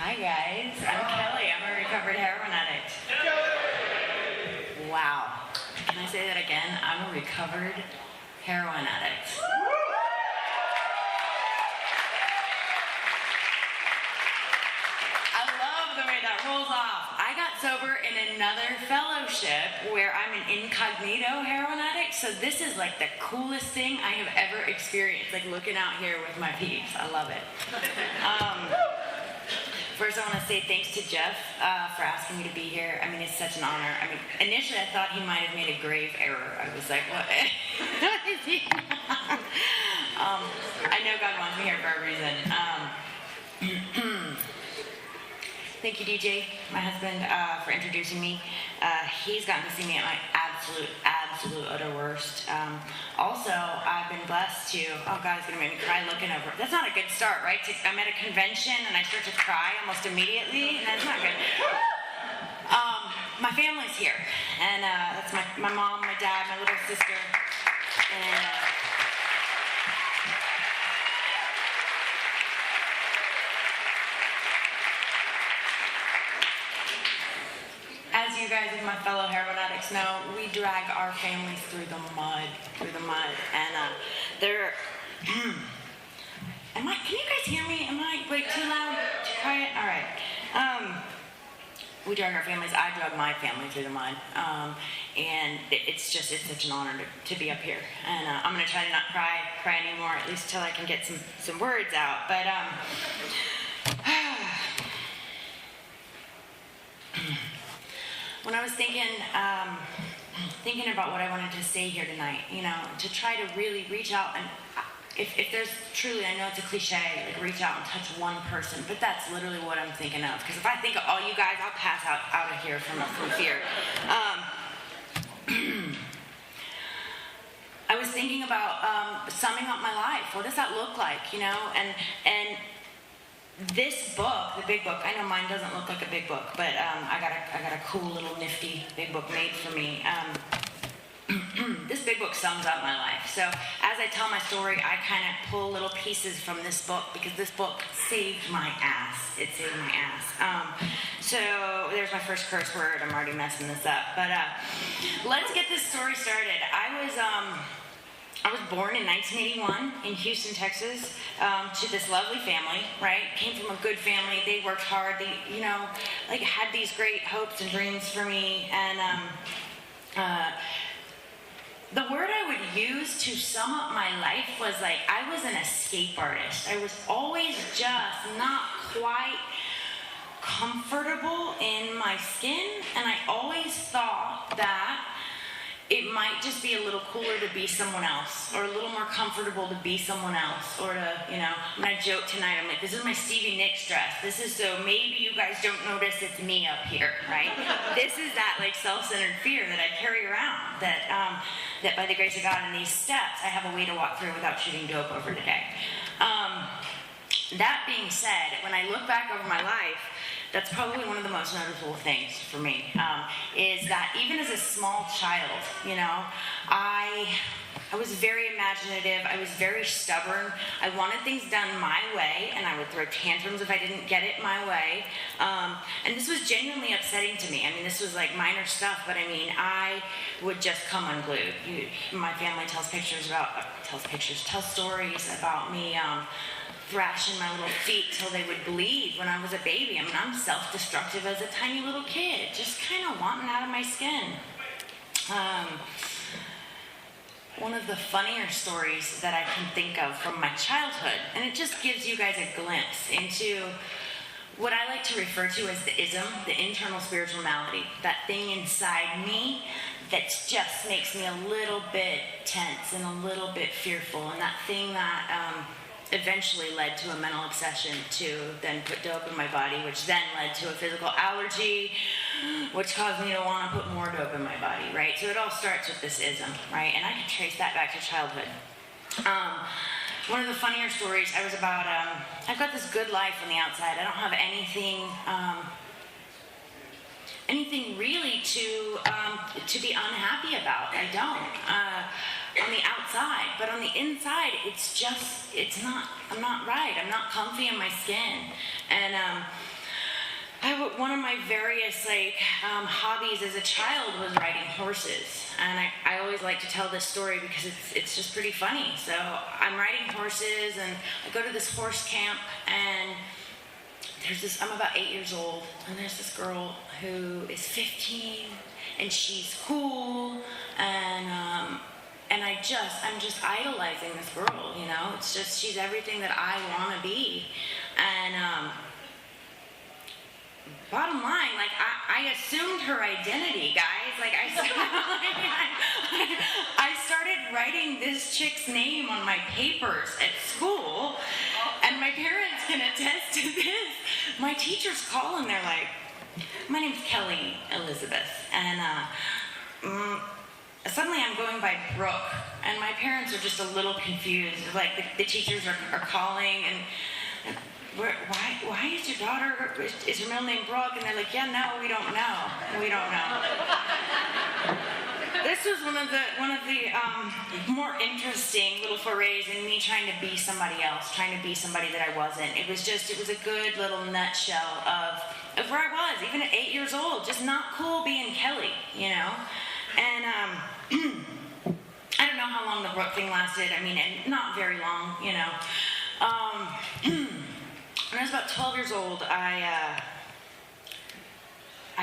Hi guys, I'm Kelly. I'm a recovered heroin addict. Wow. Can I say that again? I'm a recovered heroin addict. I love the way that rolls off. I got sober in another fellowship where I'm an incognito heroin addict, so this is like the coolest thing I have ever experienced, like looking out here with my peeps. I love it. First, I want to say thanks to Jeff for asking me to be here. I mean, it's such an honor. I mean, initially I thought he might have made a grave error. I was like, what? I know God wants me here for a reason. Thank you, DJ, my husband, for introducing me. He's gotten to see me at my absolute utter worst. Also, I've been blessed to, oh God, it's gonna make me cry looking over. That's not a good start, right? I'm at a convention and I start to cry almost immediately, and that's not good. My family's here, and that's my mom, my dad, my little sister, and as you guys, my fellow heroin addicts know, we drag our families through the mud, and they're, can you guys hear me? Am I, too loud, too quiet? All right. We drag our families, I drag my family through the mud, and it's such an honor to be up here, and I'm going to try to not cry anymore, at least till I can get some words out, but, when I was thinking about what I wanted to say here tonight, to try to really reach out, and if there's truly, I know it's a cliche, like reach out and touch one person, but that's literally what I'm thinking of. Because if I think of all you guys, I'll pass out of here from fear. I was thinking about summing up my life. What does that look like, and this book, the big book, I know mine doesn't look like a big book, but I got a cool little nifty big book made for me. This big book sums up my life. So as I tell my story, I kind of pull little pieces from this book because this book saved my ass. It saved my ass. So there's my first curse word. I'm already messing this up. But let's get this story started. I was born in 1981 in Houston, Texas, to this lovely family, right? Came from a good family. They worked hard. They, had these great hopes and dreams for me. And the word I would use to sum up my life was I was an escape artist. I was always just not quite comfortable in my skin, and I always thought that it might just be a little cooler to be someone else, or a little more comfortable to be someone else, or to, when I joke tonight, I'm like, this is my Stevie Nicks dress. This is so maybe you guys don't notice it's me up here, right? This is that self-centered fear that I carry around, that by the grace of God in these steps, I have a way to walk through without shooting dope over today. That being said, when I look back over my life, that's probably one of the most noticeable things for me, is that even as a small child, I was very imaginative, I was very stubborn, I wanted things done my way, and I would throw tantrums if I didn't get it my way, and this was genuinely upsetting to me. I mean, this was minor stuff, but I would just come unglued. My family tells stories about me, thrashing my little feet till they would bleed when I was a baby. I mean, I'm self-destructive as a tiny little kid, just kind of wanting out of my skin. One of the funnier stories that I can think of from my childhood, and it just gives you guys a glimpse into what I like to refer to as the ism, the internal spiritual malady, that thing inside me that just makes me a little bit tense and a little bit fearful, and that thing that eventually led to a mental obsession to then put dope in my body, which then led to a physical allergy, which caused me to want to put more dope in my body, right? So it all starts with this ism, right? And I can trace that back to childhood. One of the funnier stories, I was about, I've got this good life on the outside. I don't have anything really to be unhappy about. I don't. On the outside, but on the inside, I'm not right. I'm not comfy in my skin. And one of my various hobbies as a child was riding horses, and I always like to tell this story because it's just pretty funny. So I'm riding horses, and I go to this horse camp, and I'm about 8 years old, and there's this girl who is 15, and she's cool, and I'm just idolizing this girl, you know? It's just, she's everything that I want to be. And bottom line, I assumed her identity, guys. I started writing this chick's name on my papers at school, and my parents can attest to this. My teachers call and they're like, my name's Kelly Elizabeth, and suddenly I'm going by Brooke, and my parents are just a little confused. Like, the teachers are calling, and why is your daughter, is her middle name Brooke? And they're like, yeah, no, we don't know. This was one of the more interesting little forays in me trying to be somebody else, trying to be somebody that I wasn't. It was a good little nutshell of where I was, even at 8 years old, just not cool being Kelly, you know? And I don't know how long the Brooke thing lasted. I mean, not very long, you know. When I was about 12 years old, I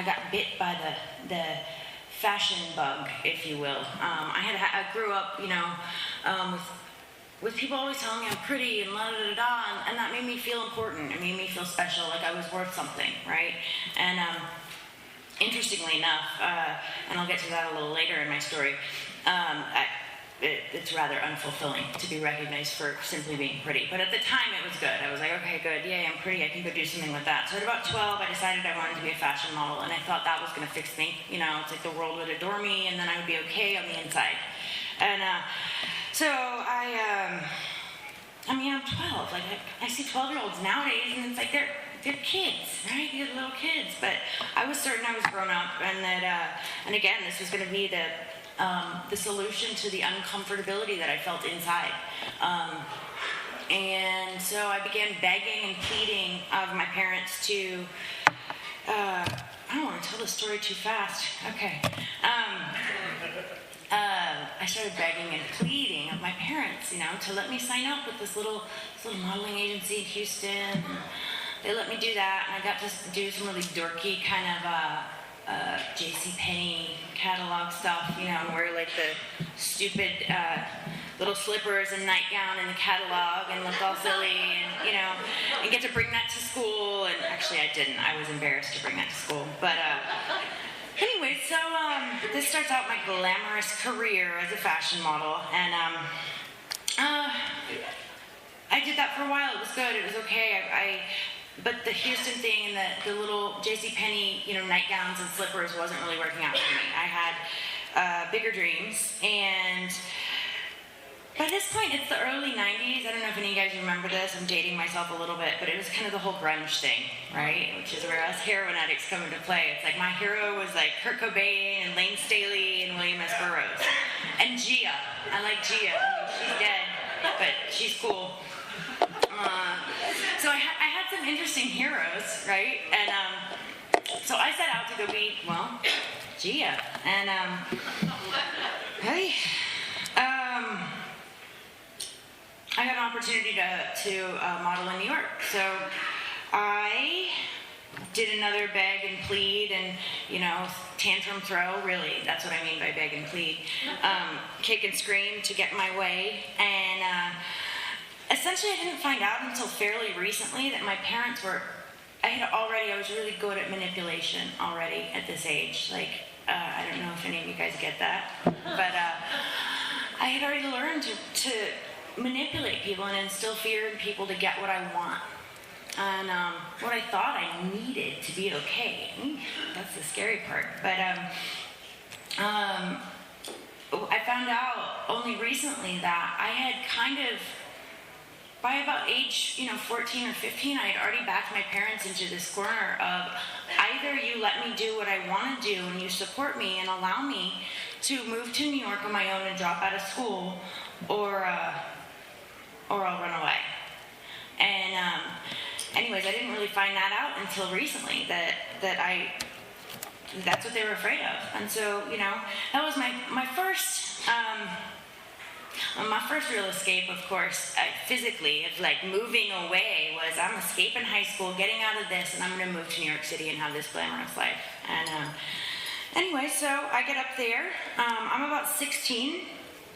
got bit by the fashion bug, if you will. I grew up, you know, with people always telling me I'm pretty and and that made me feel important. It made me feel special, like I was worth something, right? And interestingly enough, and I'll get to that a little later in my story, it's rather unfulfilling to be recognized for simply being pretty. But at the time, it was good. I was like, okay, good, yay, I'm pretty, I can go do something with that. So at about 12, I decided I wanted to be a fashion model, and I thought that was going to fix me. You know, it's like the world would adore me, and then I would be okay on the inside. And so I'm 12. Like, I see 12-year-olds nowadays, and it's like they're kids, right? They're little kids. But I was certain I was grown up, and that, and again, this was going to be the solution to the uncomfortability that I felt inside. And so I began begging and pleading of my parents to, I don't want to tell the story too fast. Okay. I started begging and pleading of my parents, you know, to let me sign up with this little modeling agency in Houston. They let me do that, and I got to do some really dorky kind of JCPenney catalog stuff, you know, and wear like the stupid little slippers and nightgown in the catalog and look all silly, and, you know, and get to bring that to school. And actually I didn't. I was embarrassed to bring that to school. But anyway, so this starts out my glamorous career as a fashion model, and I did that for a while. It was good. It was okay. But the Houston thing and the little JCPenney, you know, nightgowns and slippers wasn't really working out for me. I had bigger dreams, and by this point, it's the early 90s. I don't know if any of you guys remember this. I'm dating myself a little bit, but it was kind of the whole grunge thing, right? Which is where us heroin addicts come into play. It's like my hero was like Kurt Cobain and Lane Staley and William S. Burroughs. And Gia. I like Gia. I mean, she's dead, but she's cool. So I had some interesting heroes, right? And so I set out to go be, well, Gia. And I got an opportunity to model in New York. So I did another beg and plead and, you know, tantrum throw, really, that's what I mean by beg and plead. Kick and scream to get my way. And essentially, I didn't find out until fairly recently that my parents were, I was really good at manipulation already at this age. Like, I don't know if any of you guys get that, but I had already learned to manipulate people and instill fear in people to get what I want. And what I thought I needed to be okay. That's the scary part. But I found out only recently that I had kind of, by about age, 14 or 15, I had already backed my parents into this corner of either you let me do what I want to do and you support me and allow me to move to New York on my own and drop out of school, or I'll run away. anyways, I didn't really find that out until recently, that's what they were afraid of. And so, that was my first real escape, of course, physically, of like moving away, was I'm escaping high school, getting out of this, and I'm going to move to New York City and have this glamorous life. And anyway, so I get up there. I'm about 16,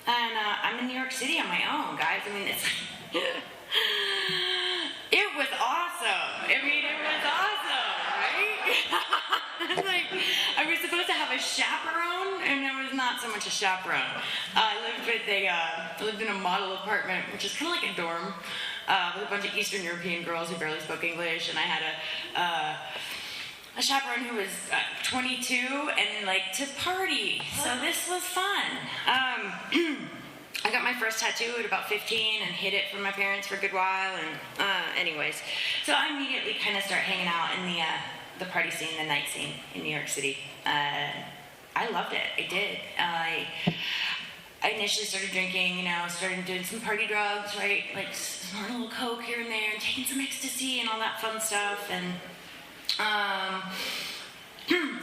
and I'm in New York City on my own, guys. I mean, it was awesome. I mean, it was awesome, right? It's like, I was supposed to have a chaperone, and there was not so much a chaperone. I lived in a model apartment, which is kind of like a dorm, with a bunch of Eastern European girls who barely spoke English, and I had a chaperone who was 22 and like to party. So this was fun. I got my first tattoo at about 15 and hid it from my parents for a good while. And anyways, so I immediately kind of start hanging out in the party scene, the night scene in New York City. I loved it. I did. I initially started drinking, started doing some party drugs, right? Like snorting a little coke here and there, and taking some ecstasy and all that fun stuff. And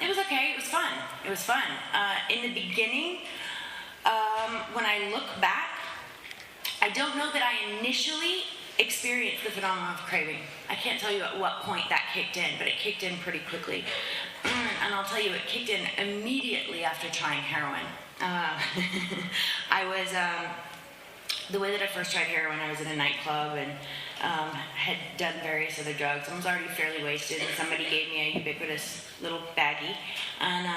it was okay. It was fun. It was fun. In the beginning, when I look back, I don't know that I initially experienced the phenomenon of craving. I can't tell you at what point that kicked in, but it kicked in pretty quickly. And I'll tell you, it kicked in immediately after trying heroin. I was, the way that I first tried heroin, I was in a nightclub and had done various other drugs. I was already fairly wasted, and somebody gave me a ubiquitous little baggie, and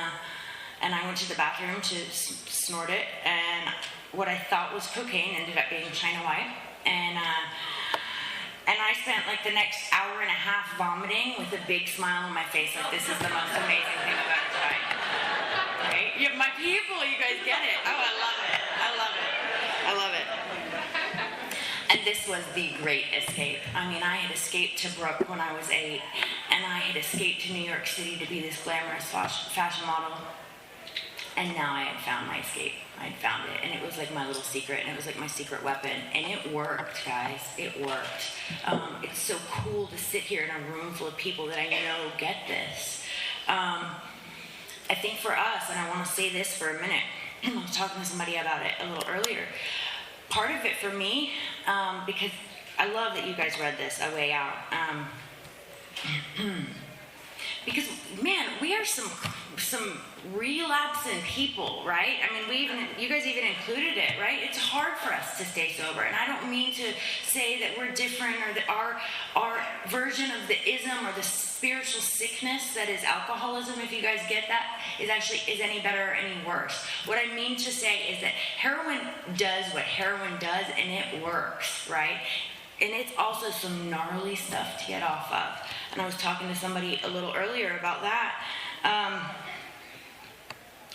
I went to the bathroom to snort it, and what I thought was cocaine ended up being China White, and I spent like the next hour and a half vomiting with a big smile on my face, like this is the most amazing thing I've ever tried. Right? Yeah, my people, you guys get it. Oh, I love it. I love it. I love it. And this was the great escape. I mean, I had escaped to Brooke when I was 8, and I had escaped to New York City to be this glamorous fashion model. And now I had found my escape. I had found it, and it was like my little secret, and it was like my secret weapon, and it worked, guys. It worked. It's so cool to sit here in a room full of people that I know get this. I think for us, and I want to say this for a minute, I was talking to somebody about it a little earlier. Part of it for me, because I love that you guys read this, A Way Out. Because, man, we are some relapsing people, right? I mean, you guys even included it, right? It's hard for us to stay sober, and I don't mean to say that we're different or that our version of the ism or the spiritual sickness that is alcoholism, if you guys get that, is any better or any worse. What I mean to say is that heroin does what heroin does, and it works, right? And it's also some gnarly stuff to get off of. And I was talking to somebody a little earlier about that.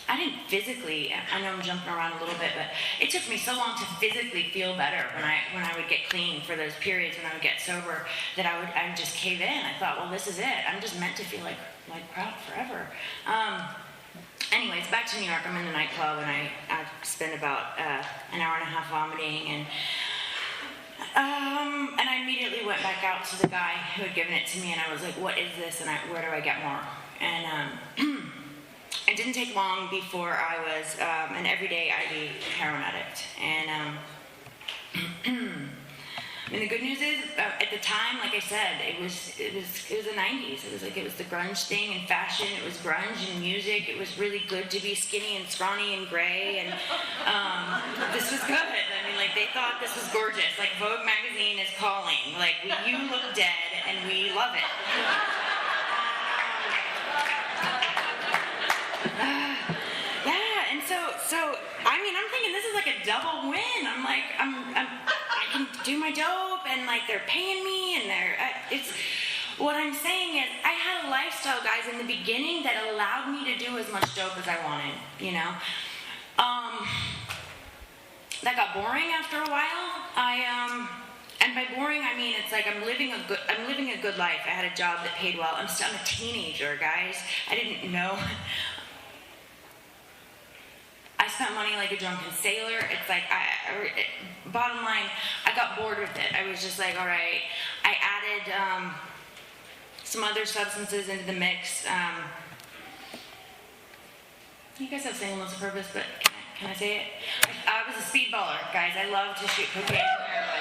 I didn't physically, I know I'm jumping around a little bit, but it took me so long to physically feel better when I would get clean for those periods when I would get sober, that I would just cave in. I thought, well, this is it. I'm just meant to feel like proud forever. Anyways, back to New York. I'm in the nightclub, and I spent about an hour and a half vomiting, and I immediately went back out to the guy who had given it to me, and I was like, what is this, and where do I get more? And it didn't take long before I was an everyday IV heroin addict. And and the good news is, at the time, like I said, it was the 90s. It was the grunge thing in fashion. It was grunge in music. It was really good to be skinny and scrawny and gray. And this was good. I mean, like, they thought this was gorgeous. Like, Vogue magazine is calling. Like, you look dead, and we love it. Yeah, and so I mean, I'm thinking this is like a double win. I'm like, I can do my dope, and like they're paying me, and it's. What I'm saying is, I had a lifestyle, guys, in the beginning that allowed me to do as much dope as I wanted. That got boring after a while. And by boring, I mean it's like I'm living a good life. I had a job that paid well. I'm a teenager, guys. I didn't know. I spent money like a drunken sailor. It's like, bottom line, I got bored with it. I was just like, all right. I added some other substances into the mix. You guys have singleness of purpose, but can I say it? I was a speedballer, guys. I love to shoot cocaine and heroin.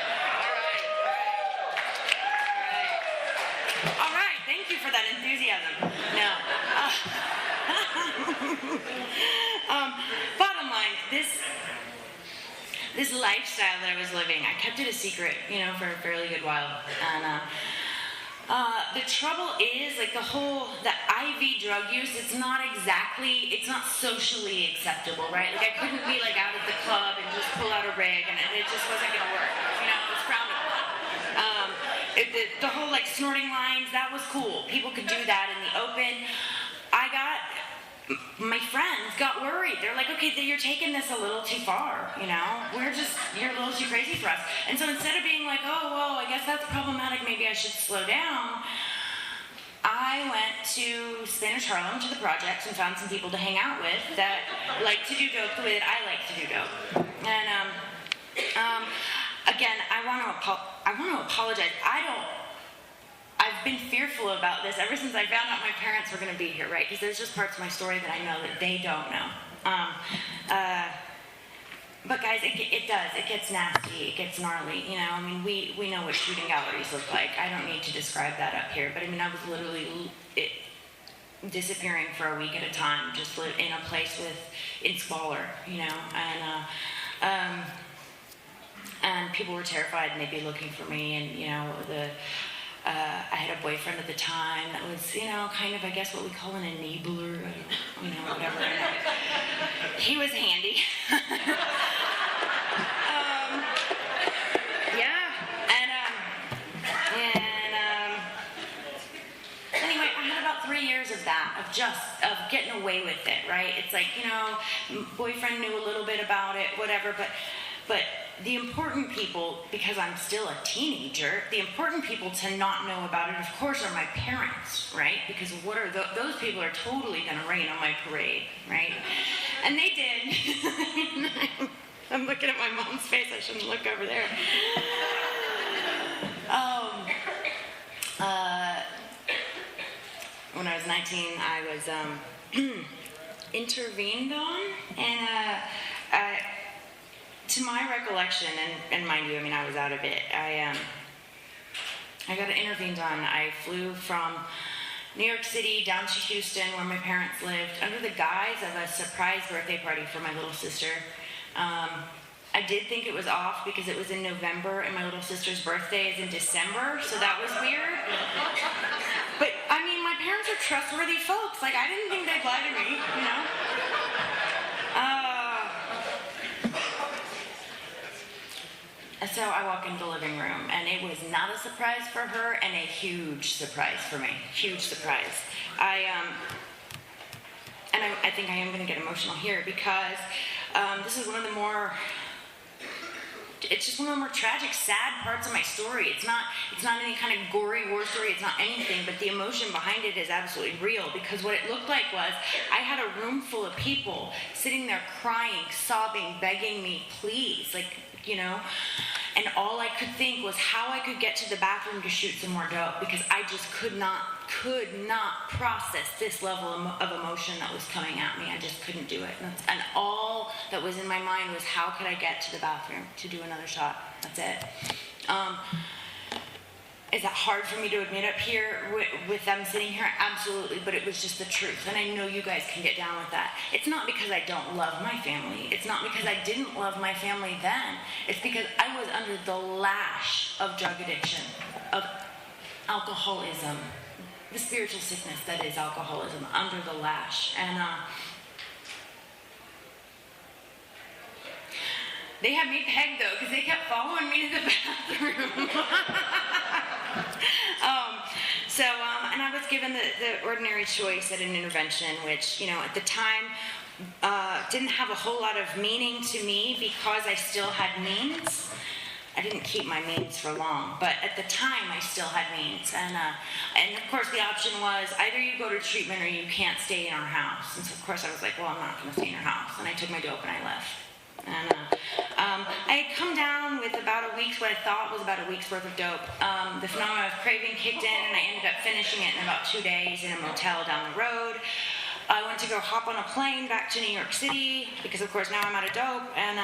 All right. Thank you for that enthusiasm. No. Bottom line, this lifestyle that I was living, I kept it a secret, for a fairly good while. And the trouble is, like, the IV drug use, it's not socially acceptable, right? Like, I couldn't be, like, out at the club and just pull out a rig, and it just wasn't going to work. It was frowned upon. The whole, like, snorting lines, that was cool. People could do that in the open. My friends got worried. They're like, okay, you're taking this a little too far, you're a little too crazy for us. And so instead of being like, oh, well, I guess that's problematic, maybe I should slow down, I went to Spanish Harlem to the projects and found some people to hang out with that like to do dope the way that I like to do dope. And again, I want to apologize. I've been fearful about this ever since I found out my parents were going to be here, right? Because there's just parts of my story that I know that they don't know. But guys, it does. It gets nasty. It gets gnarly. We know what shooting galleries look like. I don't need to describe that up here. But I was literally disappearing for a week at a time, just in a place in squalor, and people were terrified, and they'd be looking for me, and I had a boyfriend at the time that was, kind of, I guess, what we call an enabler, whatever. He was handy. Anyway, I had about 3 years of that, of getting away with it, right? It's like, boyfriend knew a little bit about it, whatever, but the important people, because I'm still a teenager, the important people to not know about it, of course, are my parents, right? Because what are those people are totally going to rain on my parade, right? And they did. I'm looking at my mom's face. I shouldn't look over there. When I was 19, I was intervened on, and to my recollection, and mind you, I was out of it. I got intervened on. I flew from New York City down to Houston, where my parents lived, under the guise of a surprise birthday party for my little sister. I did think it was off because it was in November, and my little sister's birthday is in December, so that was weird. But my parents are trustworthy folks. Like, I didn't think they'd lie to me, So I walk into the living room, and it was not a surprise for her, and a huge surprise for me. Huge surprise. I think I am going to get emotional here because this is it's just one of the more tragic, sad parts of my story. It's not any kind of gory war story. It's not anything, but the emotion behind it is absolutely real, because what it looked like was I had a room full of people sitting there crying, sobbing, begging me, please, and all I could think was how I could get to the bathroom to shoot some more dope, because I just could not process this level of emotion that was coming at me. I just couldn't do it. And all that was in my mind was, how could I get to the bathroom to do another shot? That's it. Is that hard for me to admit up here with them sitting here? Absolutely, but it was just the truth, and I know you guys can get down with that. It's not because I don't love my family. It's not because I didn't love my family then. It's because I was under the lash of drug addiction, of alcoholism, the spiritual sickness that is alcoholism, under the lash. And they had me pegged, though, because they kept following me to the bathroom. And I was given the ordinary choice at an intervention, which, at the time, didn't have a whole lot of meaning to me because I still had means. I didn't keep my means for long, but at the time, I still had means. And of course, the option was either you go to treatment or you can't stay in our house. And so, of course, I was like, well, I'm not going to stay in your house. And I took my dope and I left. And I had come down with about a week's, what I thought was about a week's worth of dope. The phenomenon of craving kicked in, and I ended up finishing it in about 2 days in a motel down the road. I went to go hop on a plane back to New York City, because of course now I'm out of dope, and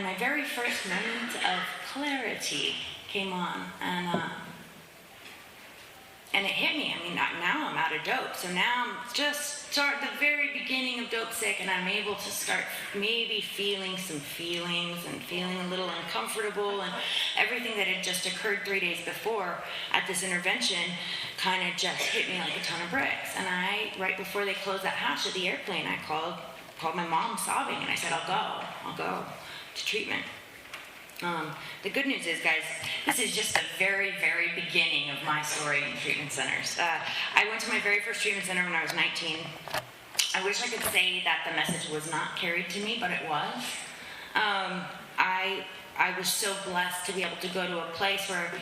my very first moment of clarity came on, and it hit me. I mean, now I'm out of dope, so now I'm just start the very beginning of Dope Sick, and I'm able to start maybe feeling some feelings and feeling a little uncomfortable, and everything that had just occurred 3 days before at this intervention kind of just hit me like a ton of bricks. And right before they closed that hatch of the airplane, I called my mom sobbing, and I said, I'll go to treatment. The good news is, guys, this is just the very, very beginning of my story in treatment centers. I went to my very first treatment center when I was 19. I wish I could say that the message was not carried to me, but it was. I was so blessed to be able to go to a place where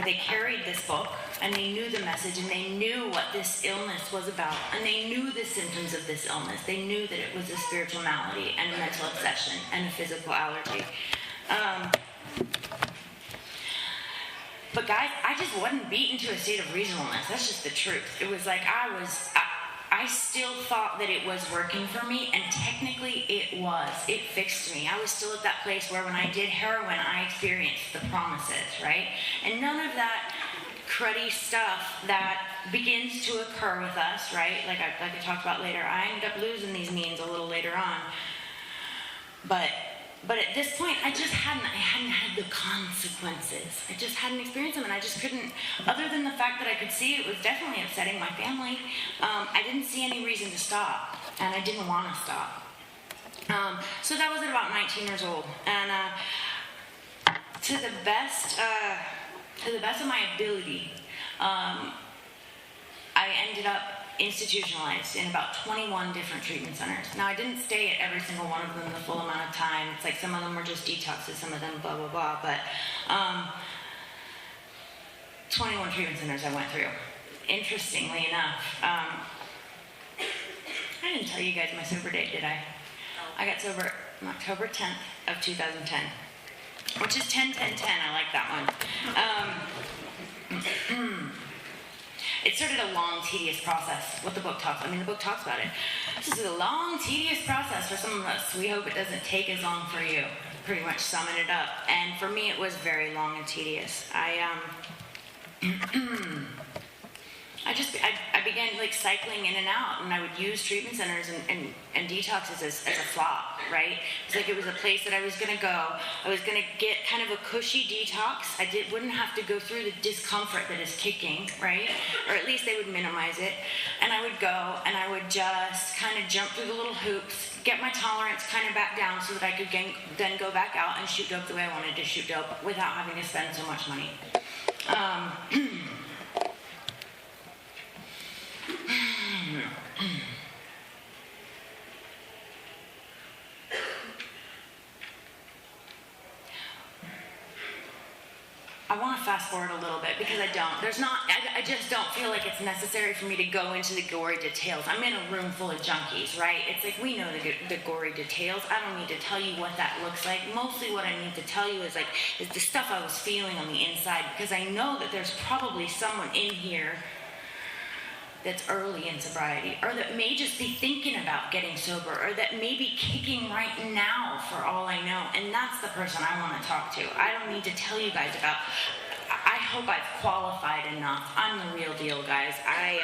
they carried this book, and they knew the message, and they knew what this illness was about, and they knew the symptoms of this illness. They knew that it was a spiritual malady and a mental obsession and a physical allergy. But guys, I just wasn't beaten to a state of reasonableness. That's just the truth. It was like I still thought that it was working for me, and technically it was. It fixed me. I was still at that place where when I did heroin, I experienced the promises, right? And none of that cruddy stuff that begins to occur with us, right? Like I talked about later, I ended up losing these means a little later on. But at this point, I hadn't had the consequences. I just hadn't experienced them, and I just couldn't, other than the fact that I could see it was definitely upsetting my family, I didn't see any reason to stop, and I didn't want to stop. So that was at about 19 years old, and to the best of my ability, I ended up institutionalized in about 21 different treatment centers. Now, I didn't stay at every single one of them the full amount of time. It's like some of them were just detoxes, some of them blah, blah, blah. But 21 treatment centers I went through. Interestingly enough, I didn't tell you guys my sober date, did I? I got sober on October 10th of 2010, which is 10-10-10. I like that one. It started a long, tedious process. What the book talks, the book talks about it. This is a long, tedious process for some of us. We hope it doesn't take as long for you. Pretty much summing it up. And for me, it was very long and tedious. I began like cycling in and out, and I would use treatment centers and detoxes as a flop, right? It's like it was a place that I was gonna go. I was gonna get kind of a cushy detox. Wouldn't have to go through the discomfort that is kicking, right? Or at least they would minimize it. And I would go, and I would just kind of jump through the little hoops, get my tolerance kind of back down so that I could then go back out and shoot dope the way I wanted to shoot dope without having to spend so much money. I want to fast forward a little bit because I just don't feel like it's necessary for me to go into the gory details. I'm in a room full of junkies, right? It's like we know the gory details. I don't need to tell you what that looks like. Mostly what I need to tell you is the stuff I was feeling on the inside, because I know that there's probably someone in here that's early in sobriety, or that may just be thinking about getting sober, or that may be kicking right now for all I know, and that's the person I want to talk to. I don't need to tell you guys about, I hope I've qualified enough. I'm the real deal, guys. I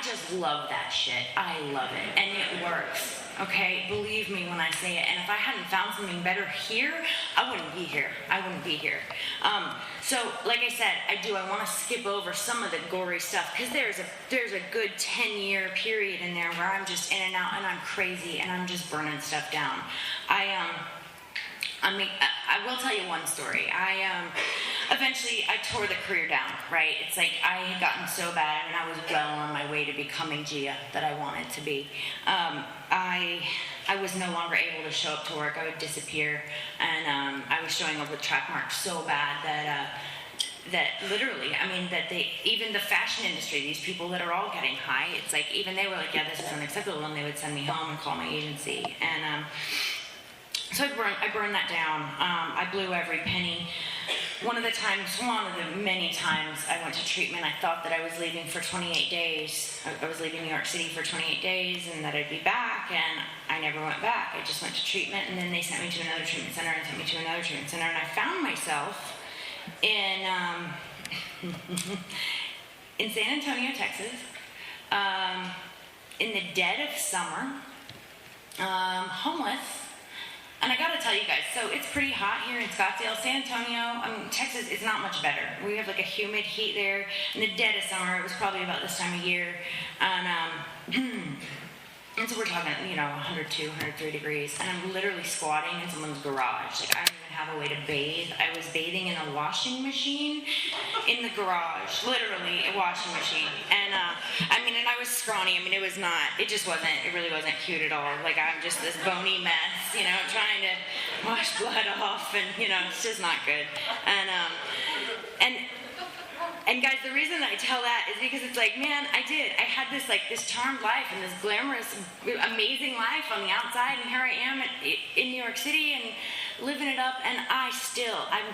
just love that shit. I love it, and it works. Okay, believe me when I say it. And if I hadn't found something better here, I wouldn't be here. So, like I said, I want to skip over some of the gory stuff, because there's a good 10-year period in there where I'm just in and out, and I'm crazy, and I'm just burning stuff down. I will tell you one story. Eventually, I tore the career down, right? It's like I had gotten so bad, and I was well on my way to becoming Gia that I wanted to be. I was no longer able to show up to work. I would disappear, and I was showing up with track marks so bad that literally, I mean, that even the fashion industry, these people that are all getting high, it's like, even they were like, yeah, this is unacceptable, and they would send me home and call my agency. And so I burned that down. I blew every penny. One of the many times I went to treatment, I thought that I was leaving for 28 days. I was leaving New York City for 28 days and that I'd be back, and I never went back. I just went to treatment, and then they sent me to another treatment center and sent me to another treatment center, and I found myself in in San Antonio, Texas, in the dead of summer, homeless. And I gotta tell you guys, so it's pretty hot here in Scottsdale. San Antonio, Texas is not much better. We have like a humid heat there. In the dead of summer, it was probably about this time of year. And so we're talking, 102, 103 degrees. And I'm literally squatting in someone's garage. Like, I don't even have a way to bathe. I was bathing in a washing machine in the garage. Literally, a washing machine. And, and I was scrawny. It really wasn't cute at all. Like, I'm just this bony mess, trying to wash blood off. And, it's just not good. And guys, the reason that I tell that is because it's like, man, I had this charmed life and this glamorous, amazing life on the outside, and here I am in New York City and living it up, and I'm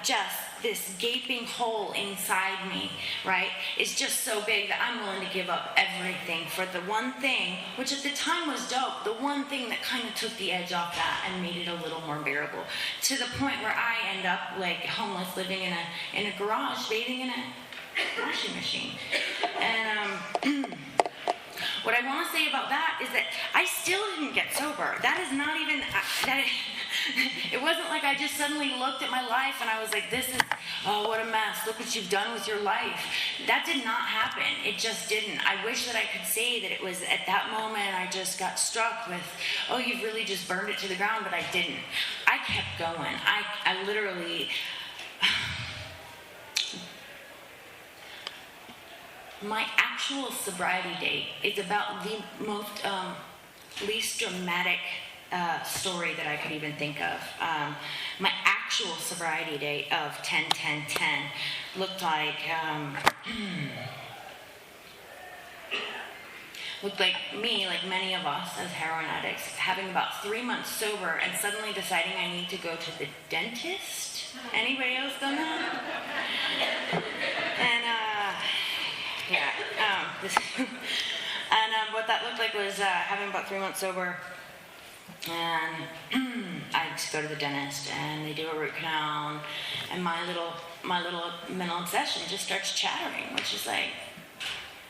just this gaping hole inside me, right? It's just so big that I'm willing to give up everything for the one thing, which at the time was dope, the one thing that kind of took the edge off that and made it a little more bearable, to the point where I end up like homeless, living in a garage, bathing in a washing machine. And what I want to say about that is that I still didn't get sober. That is not even it wasn't like I just suddenly looked at my life and I was like, oh, what a mess, look what you've done with your life. That did not happen. It just didn't. I wish that I could say that it was at that moment I just got struck with, oh, you've really just burned it to the ground, but I didn't. I kept going. I literally my actual sobriety date is about the most least dramatic story that I could even think of. My actual sobriety date of 10-10-10 looked like me, like many of us as heroin addicts, having about 3 months sober and suddenly deciding I need to go to the dentist. Anybody else done that? And what that looked like was having about 3 months sober, and I just go to the dentist, and they do a root canal, and my little mental obsession just starts chattering, which is like,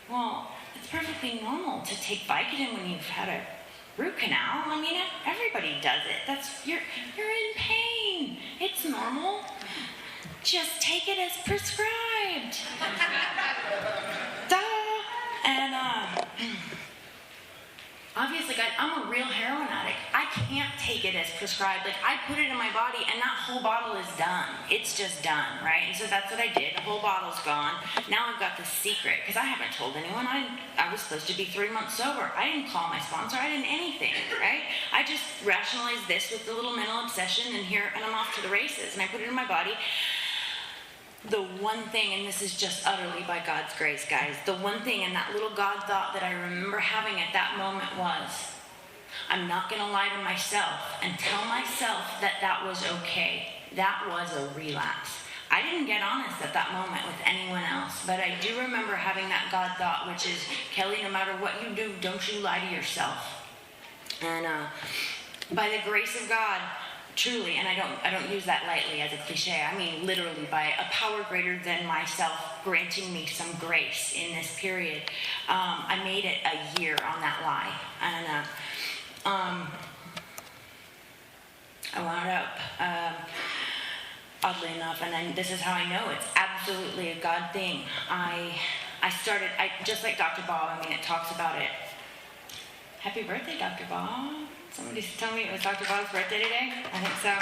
well, it's perfectly normal to take Vicodin when you've had a root canal. I mean, everybody does it. You're in pain. It's normal. Just take it as prescribed. Duh. And obviously, guys, I'm a real heroin addict. I can't take it as prescribed. Like, I put it in my body, and that whole bottle is done. It's just done, right? And so that's what I did. The whole bottle's gone. Now I've got the secret, because I haven't told anyone. I was supposed to be 3 months sober. I didn't call my sponsor. I didn't anything, right? I just rationalized this with the little mental obsession, and I'm off to the races. And I put it in my body. The one thing, and this is just utterly by God's grace, guys, the one thing and that little God thought that I remember having at that moment was, I'm not going to lie to myself and tell myself that was okay. That was a relapse. I didn't get honest at that moment with anyone else, but I do remember having that God thought, which is, Kelly, no matter what you do, don't you lie to yourself. And by the grace of God, truly, and I don't use that lightly as a cliche, I mean literally by a power greater than myself granting me some grace in this period, I made it a year on that lie. And I wound up, oddly enough, and then this is how I know it's absolutely a God thing. I started, just like Dr. Bob, it talks about it. Happy birthday, Dr. Bob. Somebody told me it was Dr. Bob's birthday today. I think so.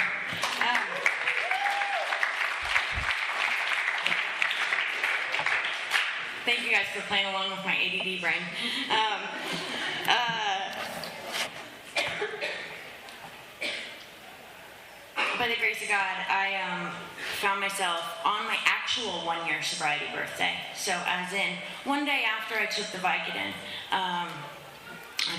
Thank you guys for playing along with my ADD brain. By the grace of God, I found myself on my actual 1-year sobriety birthday. So as in, one day after I took the Vicodin, I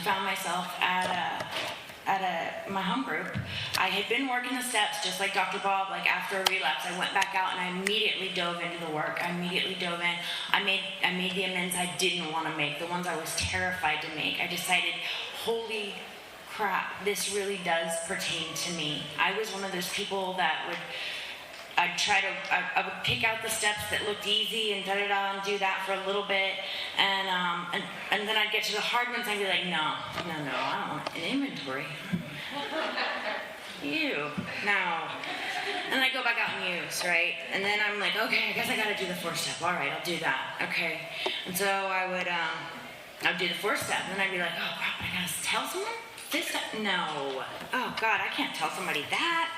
found myself at my home group. I had been working the steps just like Dr. Bob. Like after a relapse, I went back out and I immediately dove into the work. I immediately dove in. I made the amends I didn't want to make, the ones I was terrified to make. I decided, holy crap, this really does pertain to me. I was one of those people that I would pick out the steps that looked easy and and do that for a little bit, and then I'd get to the hard ones and I'd be like, no, I don't want an inventory. Ew, no. And I go back out and use, right? And then I'm like, okay, I guess I gotta do the 4th step. All right, I'll do that. Okay. And so I'd do the 4th step, and then I'd be like, oh crap, I gotta tell someone? This step? No. Oh God, I can't tell somebody that.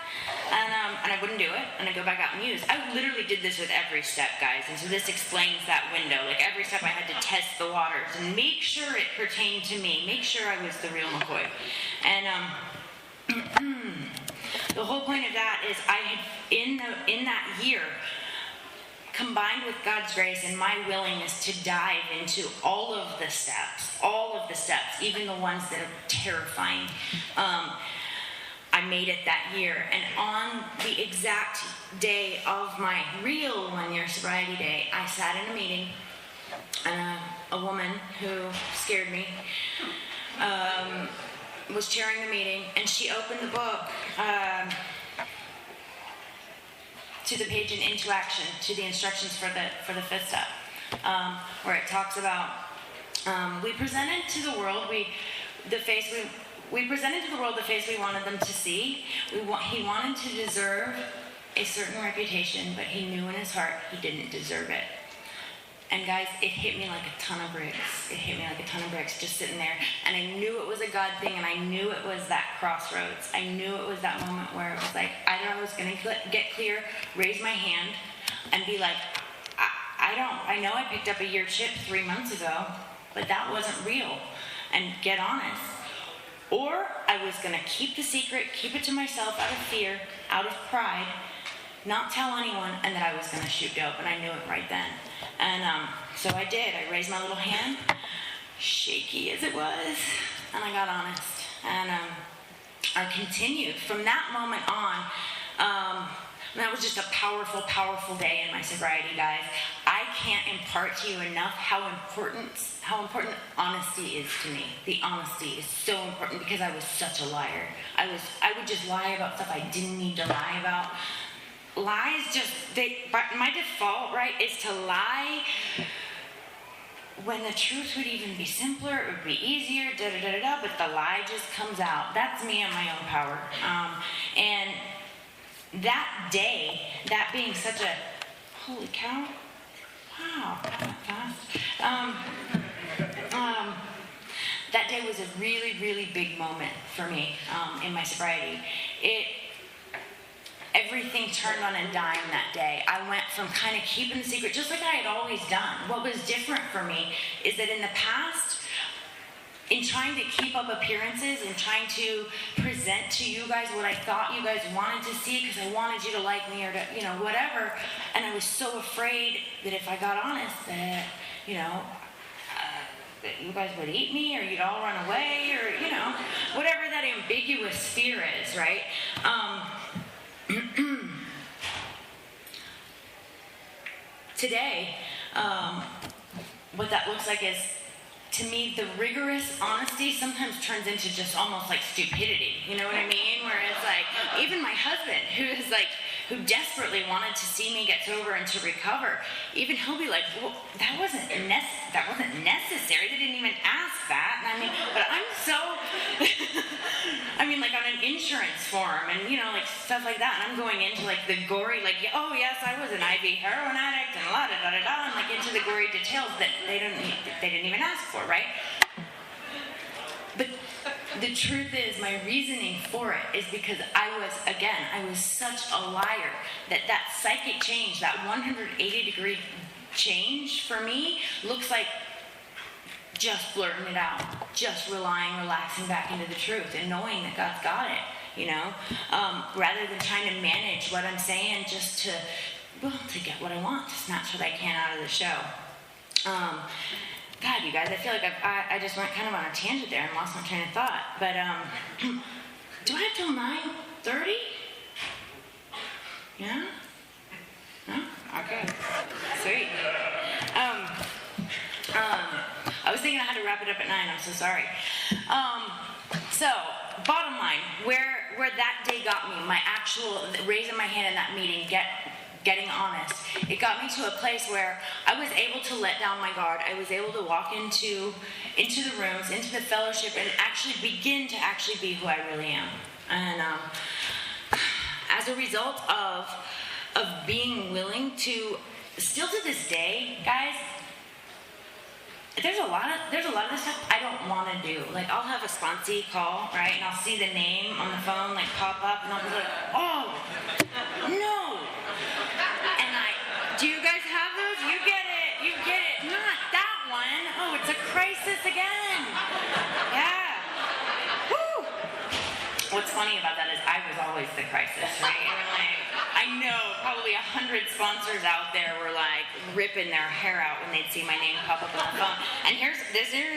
And I wouldn't do it, and I go back out and use. I literally did this with every step, guys, and so this explains that window. Like every step I had to test the waters and make sure it pertained to me, make sure I was the real McCoy. And the whole point of that is I had, in that year, combined with God's grace and my willingness to dive into all of the steps, even the ones that are terrifying, I made it that year. And on the exact day of my real 1-year sobriety day, I sat in a meeting, and a woman who scared me was chairing the meeting, and she opened the book to the page in Into Action, to the instructions for the 5th step, where it talks about we presented to the world we presented to the world the face we wanted them to see. He wanted to deserve a certain reputation, but he knew in his heart he didn't deserve it. And guys, it hit me like a ton of bricks. Just sitting there. And I knew it was a God thing, and I knew it was that crossroads. I knew it was that moment where it was like, either I was going to get clear, raise my hand, and be like, I know I picked up a year chip 3 months ago, but that wasn't real. And get honest. Or I was going to keep the secret, keep it to myself out of fear, out of pride, not tell anyone, and that I was going to shoot dope, and I knew it right then. And so I did. I raised my little hand, shaky as it was, and I got honest. And I continued. From that moment on, that was just a powerful, powerful day in my sobriety, guys. I can't impart to you enough how important honesty is to me. The honesty is so important because I was such a liar. I would just lie about stuff I didn't need to lie about. Lies my default, right, is to lie when the truth would even be simpler, it would be easier, but the lie just comes out. That's me and my own power. And that day, that being such a, holy cow, wow, that fast. That day was a really, really big moment for me in my sobriety. Everything turned on a dime that day. I went from kind of keeping the secret, just like I had always done. What was different for me is that in the past, in trying to keep up appearances and trying to present to you guys what I thought you guys wanted to see because I wanted you to like me or to, whatever, and I was so afraid that if I got honest that, that you guys would eat me or you'd all run away or, whatever that ambiguous fear is, right? Today, what that looks like is, to me, the rigorous honesty sometimes turns into just almost like stupidity. You know what I mean? Where it's like, even my husband, who desperately wanted to see me get sober and to recover, even he'll be like, well, that wasn't necessary. They didn't even ask that. And I mean, but I'm so, like on an insurance form and, like stuff like that. And I'm going into like the gory, like, oh yes, I was an IV heroin addict and and like into the gory details that they didn't even ask for, right? But the truth is, my reasoning for it is because I was such a liar that psychic change, that 180-degree change for me looks like just blurting it out, just relaxing back into the truth and knowing that God's got it. rather than trying to manage what I'm saying just to get what I want, to snatch what I can out of the show. God, you guys, I feel like I just went kind of on a tangent there and lost my train of thought. But do I have till 9:30? Yeah? No? Okay. Sweet. I was thinking I had to wrap it up at 9. I'm so sorry. So, bottom line, where that day got me, my actual raising my hand in that meeting, getting honest, it got me to a place where I was able to let down my guard. I was able to walk into the rooms, into the fellowship, and actually begin to actually be who I really am. And as a result of being willing to, still to this day, guys, there's a lot of this stuff I don't want to do. Like, I'll have a sponsee call, right, and I'll see the name on the phone like pop up, and I'll be like, oh no. Do you guys have those? You get it. Not that one. Oh, it's a crisis again. Yeah. Woo. What's funny about that is I was always the crisis, right? I know probably 100 sponsors out there were like ripping their hair out when they'd see my name pop up on the phone. And there's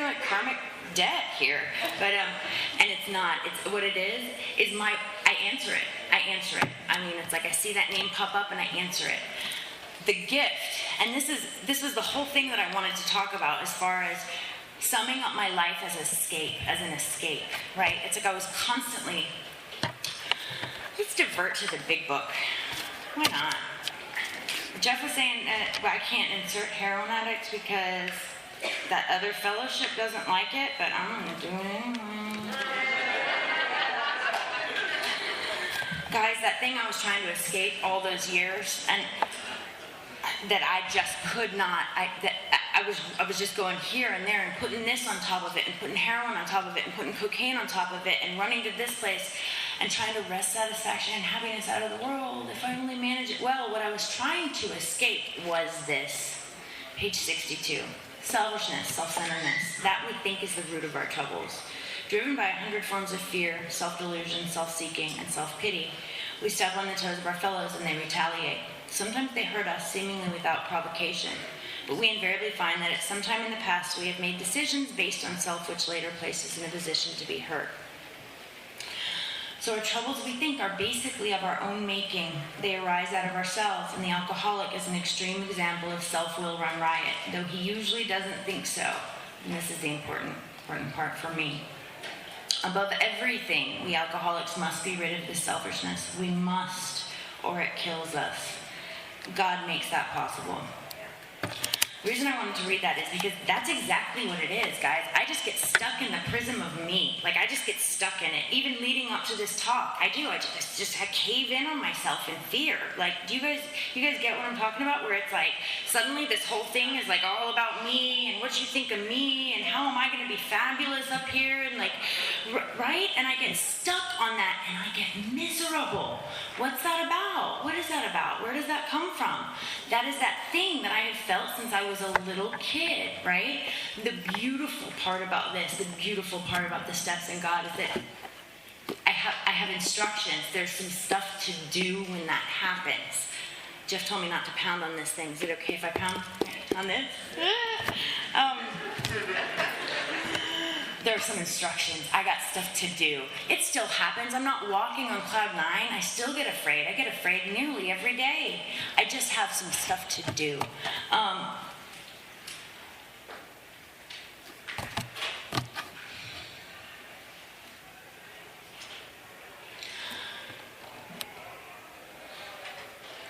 like karmic debt here, but and it's not. It's what it is I answer it. I mean, it's like I see that name pop up and I answer it. The gift, and this is the whole thing that I wanted to talk about as far as summing up my life as an escape, right? It's like I was constantly, let's divert to the big book. Why not? Jeff was saying I can't insert heroin addicts because that other fellowship doesn't like it, but I'm going to do it anyway. Guys, that thing I was trying to escape all those years, and that I just could not, I was just going here and there and putting this on top of it and putting heroin on top of it and putting cocaine on top of it and running to this place and trying to wrest satisfaction and happiness out of the world. If I only manage it well, what I was trying to escape was this. Page 62. Selfishness, self-centeredness. That we think is the root of our troubles. Driven by 100 forms of fear, self-delusion, self-seeking, and self-pity, we step on the toes of our fellows and they retaliate. Sometimes they hurt us seemingly without provocation, but we invariably find that at some time in the past we have made decisions based on self which later places us in a position to be hurt. So our troubles, we think, are basically of our own making. They arise out of ourselves, and the alcoholic is an extreme example of self-will run riot, though he usually doesn't think so. And this is the important part for me. Above everything, we alcoholics must be rid of this selfishness. We must, or it kills us. God makes that possible. The reason I wanted to read that is because that's exactly what it is, guys. I just get stuck in the prism of me. Like, I just get stuck in it. Even leading up to this talk, I do. I cave in on myself in fear. Like, do you guys get what I'm talking about? Where it's like, suddenly this whole thing is like all about me and what you think of me and how am I going to be fabulous up here and like, right? And I get stuck on that and I get miserable. What's that about? What is that about? Where does that come from? That is that thing that I have felt since I was a little kid, right? The beautiful part about this, the beautiful part about the steps in God is that I have instructions. There's some stuff to do when that happens. Jeff told me not to pound on this thing. Is it okay if I pound on this? There are some instructions. I got stuff to do. It still happens. I'm not walking on cloud 9. I still get afraid. I get afraid nearly every day. I just have some stuff to do.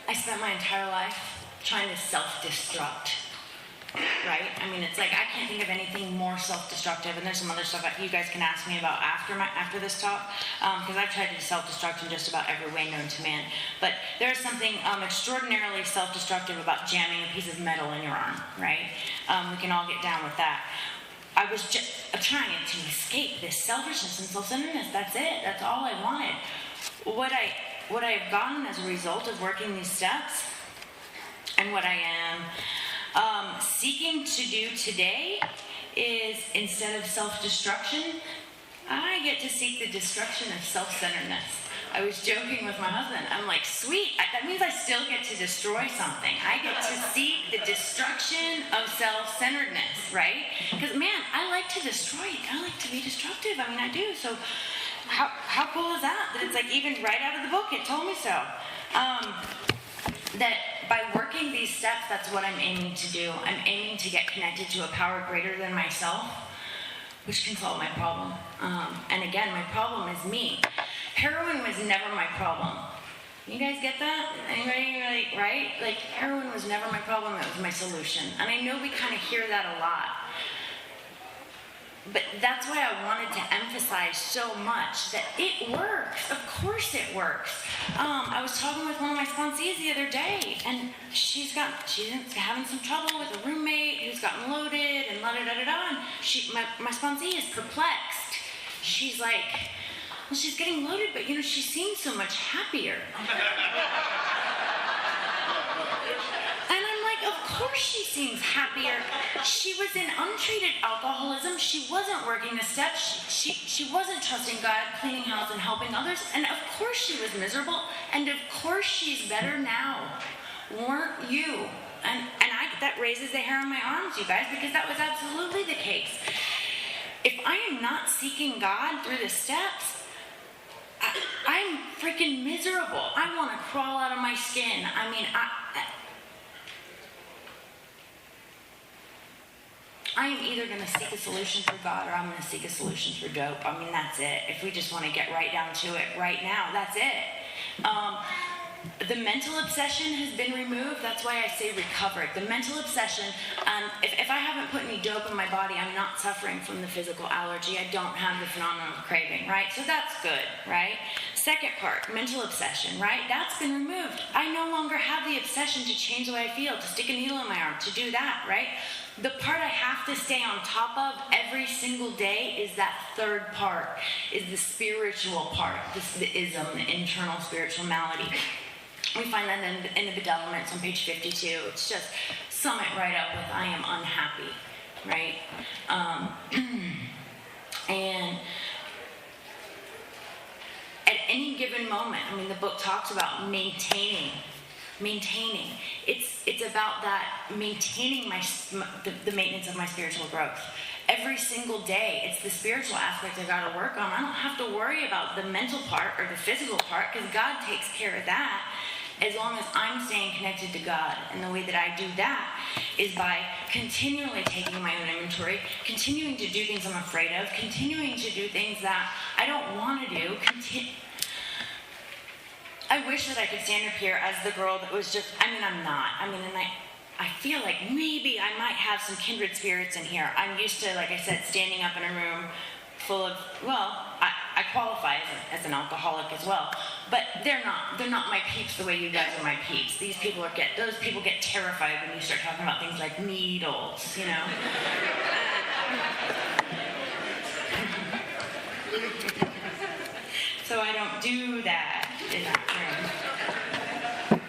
I spent my entire life trying to self-destruct. Right? I mean, it's like I can't think of anything more self-destructive, and there's some other stuff that you guys can ask me about after this talk, because I've tried to self-destruct in just about every way known to man. But there's something extraordinarily self-destructive about jamming a piece of metal in your arm, right? We can all get down with that. I was just trying to escape this selfishness and self-centeredness. That's it. That's all I wanted. What I have gotten as a result of working these steps, and what I am seeking to do today is, instead of self-destruction, I get to seek the destruction of self-centeredness. I was joking with my husband. I'm like, sweet, that means I still get to destroy something. I get to seek the destruction of self-centeredness, right? Because, man, I like to destroy. I like to be destructive. I mean, I do. So how cool is that? That it's like even right out of the book, it told me so. That by working these steps, that's what I'm aiming to do. I'm aiming to get connected to a power greater than myself, which can solve my problem. And again, my problem is me. Heroin was never my problem. You guys get that? Anybody, like, right? Like, heroin was never my problem, it was my solution. And I know we kind of hear that a lot. But that's why I wanted to emphasize so much that it works. Of course it works. I was talking with one of my sponsees the other day, and she's having some trouble with a roommate who's gotten loaded and la-da-da-da-da, and my sponsee is perplexed. She's like, well, she's getting loaded, but she seems so much happier. And I'm like, of course she seems happier. She was in untreated alcoholism. She wasn't working the steps. She wasn't trusting God, cleaning house, and helping others. And of course she was miserable. And of course she's better now. Weren't you? And that raises the hair on my arms, you guys, because that was absolutely the case. If I am not seeking God through the steps, I'm freaking miserable. I want to crawl out of my skin. I mean, I am either going to seek a solution through God or I'm going to seek a solution through dope. I mean, that's it. If we just want to get right down to it right now, that's it. The mental obsession has been removed. That's why I say recovered. The mental obsession, if I haven't put any dope in my body, I'm not suffering from the physical allergy. I don't have the phenomenon of craving, right? So that's good, right? Second part, mental obsession, right? That's been removed. I no longer have the obsession to change the way I feel, to stick a needle in my arm, to do that, right? The part I have to stay on top of every single day is that third part, is the spiritual part, the ism, the internal spiritual malady. We find that in the bedevilments on page 52. It's just sum it right up with, I am unhappy, right? And at any given moment, I mean, the book talks about maintaining. It's about that maintaining the maintenance of my spiritual growth. Every single day, it's the spiritual aspect I got to work on. I don't have to worry about the mental part or the physical part because God takes care of that. As long as I'm staying connected to God. And the way that I do that is by continually taking my own inventory, continuing to do things I'm afraid of, continuing to do things that I don't want to do. I wish that I could stand up here as the girl that was just, I'm not. And I feel like maybe I might have some kindred spirits in here. I'm used to, like I said, standing up in a room full of, I qualify as an alcoholic as well, but they're not my peeps the way you guys are my peeps. Those people get terrified when you start talking about things like needles, So I don't do that in that room.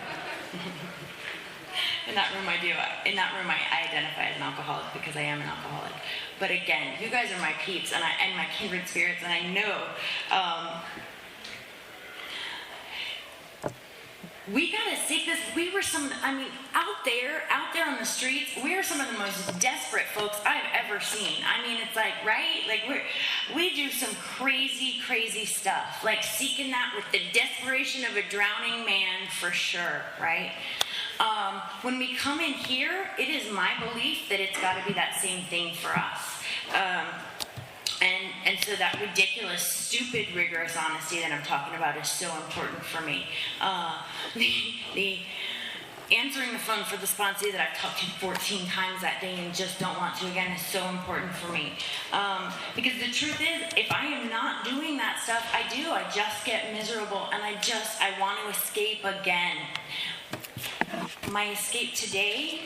In that room I do. In that room I identify as an alcoholic because I am an alcoholic. But again, you guys are my peeps and my kindred spirits, and I know we gotta seek this. We were out there on the streets, we are some of the most desperate folks I've ever seen. It's like, right? Like we do some crazy stuff, like seeking that with the desperation of a drowning man for sure, right? When we come in here, it is my belief that it's got to be that same thing for us. And so that ridiculous, stupid, rigorous honesty that I'm talking about is so important for me. The answering the phone for the sponsee that I've talked to 14 times that day and just don't want to again is so important for me. Because the truth is, if I am not doing that stuff, I just get miserable and I want to escape again. My escape today,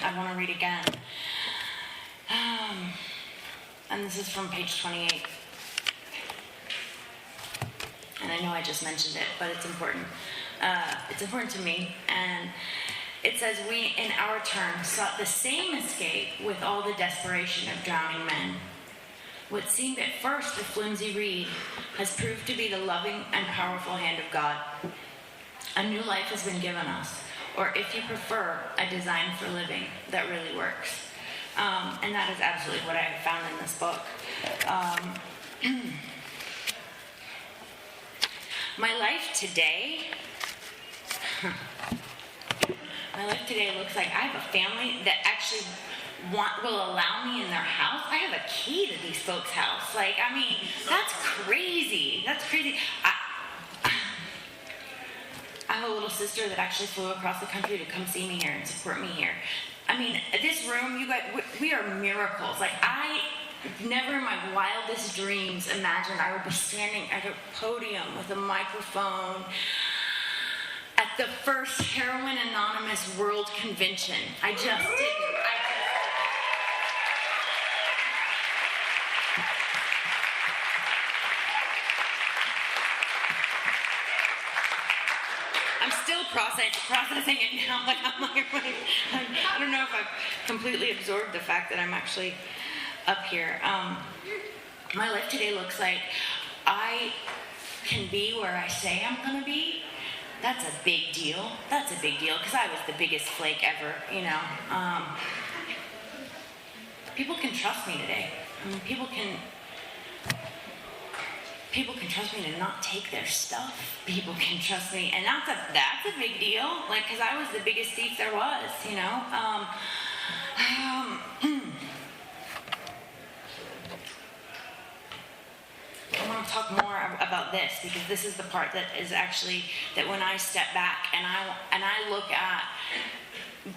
I want to read again. And this is from page 28. And I know I just mentioned it, but it's important. It's important to me. And It says, we, in our turn, sought the same escape with all the desperation of drowning men. What seemed at first a flimsy reed has proved to be the loving and powerful hand of God. A new life has been given us, or if you prefer, a design for living that really works. And that is absolutely what I have found in this book. My life today looks like I have a family that actually will allow me in their house. I have a key to these folks' house. Like, I mean, that's crazy. That's crazy. I have a little sister that actually flew across the country to come see me here and support me here. I mean, this room, you guys, we are miracles. Like, I never in my wildest dreams imagined I would be standing at a podium with a microphone at the first Heroin Anonymous World Convention. I just didn't. I'm still processing it now. Like, I don't know if I've completely absorbed the fact that I'm actually up here. My life today looks like I can be where I say I'm going to be. That's a big deal. That's a big deal because I was the biggest flake ever, you know. People can trust me today. I mean, people can trust me to not take their stuff. People can trust me, and that's a big deal. Like, because I was the biggest thief there was, you know. I want to talk more about this because this is the part that is actually that when I step back and I look at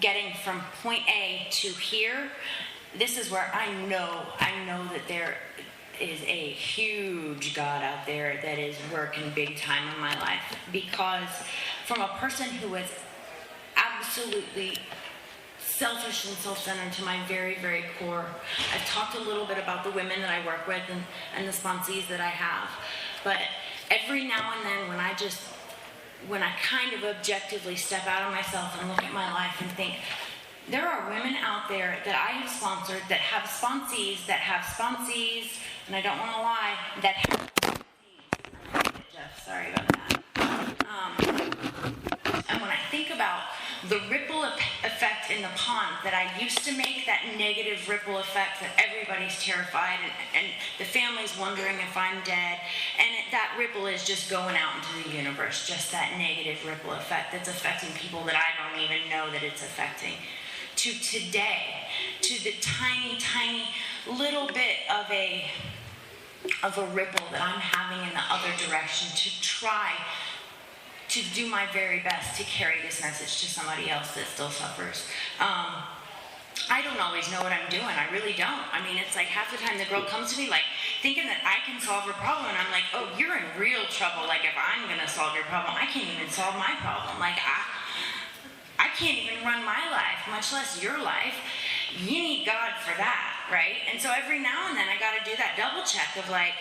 getting from point A to here, this is where I know that there is a huge God out there that is working big time in my life. Because from a person who was absolutely selfish and self-centered to my very, very core, I've talked a little bit about the women that I work with and the sponsees that I have. But every now and then when I kind of objectively step out of myself and look at my life and think, there are women out there that I have sponsored that have sponsees, and I don't want to lie, that have sponsees. Jeff, sorry about that. And when I think about the ripple effect in the pond that I used to make, that negative ripple effect that everybody's terrified and the family's wondering if I'm dead, and that ripple is just going out into the universe, just that negative ripple effect that's affecting people that I don't even know that it's affecting. To today, to the tiny, tiny little bit of a ripple that I'm having in the other direction to try to do my very best to carry this message to somebody else that still suffers. I don't always know what I'm doing. I really don't. I mean, it's like half the time the girl comes to me like thinking that I can solve her problem, and I'm like, oh, you're in real trouble. Like, if I'm going to solve your problem, I can't even solve my problem. Like, I can't even run my life, much less your life. You need God for that, right? And so every now and then I got to do that double check of like,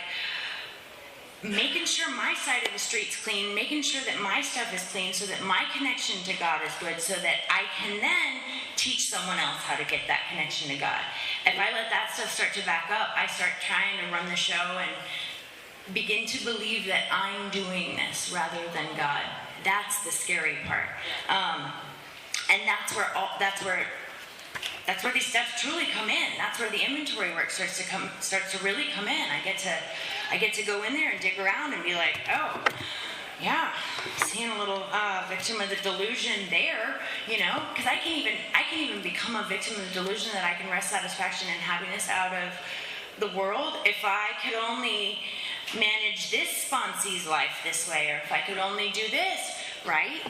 making sure my side of the street's clean, making sure that my stuff is clean so that my connection to God is good, so that I can then teach someone else how to get that connection to God. If I let that stuff start to back up, I start trying to run the show and begin to believe that I'm doing this rather than God. That's the scary part. And that's where these steps truly come in. That's where the inventory work starts to really come in. I get to go in there and dig around and be like, oh, yeah, seeing a little victim of the delusion there, you know, because I can even become a victim of the delusion that I can wrest satisfaction and happiness out of the world if I could only manage this sponsee's life this way, or if I could only do this, right?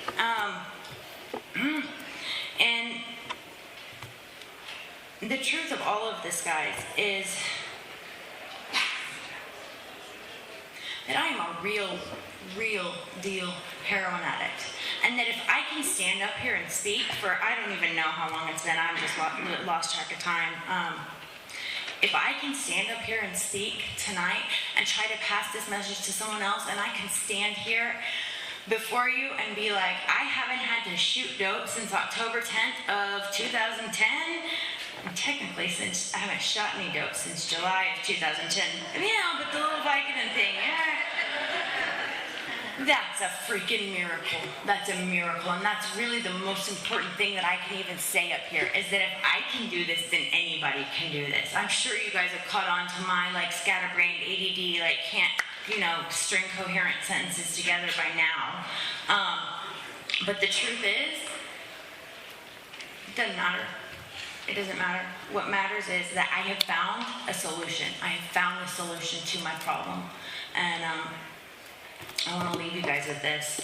And the truth of all of this, guys, is that I am a real deal heroin addict. And that if I can stand up here and speak for, I don't even know how long it's been, I'm just lost track of time. If I can stand up here and speak tonight and try to pass this message to someone else, and I can stand here before you and be like, I haven't had to shoot dope since October 10th of 2010. And technically, since I haven't shot any dope since July of 2010. Yeah, but the little Vicodin thing, yeah. That's a freaking miracle. That's a miracle. And that's really the most important thing that I can even say up here, is that if I can do this, then anybody can do this. I'm sure you guys have caught on to my scatterbrained ADD, can't, string coherent sentences together by now. But the truth is, it doesn't matter. It doesn't matter. What matters is that I have found a solution. I have found a solution to my problem. And I want to leave you guys with this.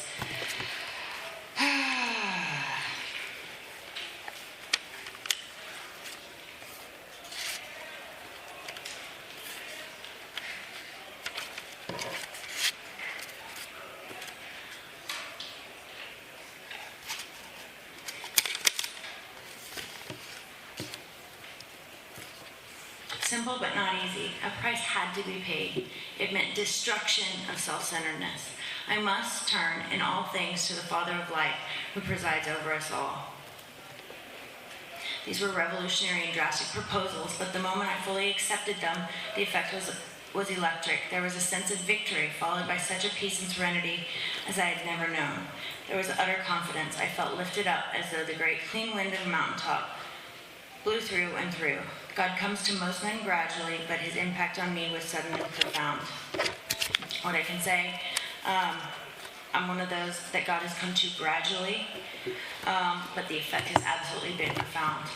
Simple but not easy. A price had to be paid. It meant destruction of self-centeredness. I must turn in all things to the Father of light, who presides over us all. These were revolutionary and drastic proposals, but the moment I fully accepted them, the effect was electric. There was a sense of victory, followed by such a peace and serenity as I had never known. There was utter confidence. I felt lifted up as though the great clean wind of a mountaintop blew through and through. God comes to most men gradually, but his impact on me was sudden and profound. What I can say, I'm one of those that God has come to gradually, but the effect has absolutely been profound.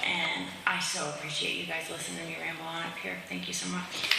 And I so appreciate you guys listening to me ramble on up here. Thank you so much.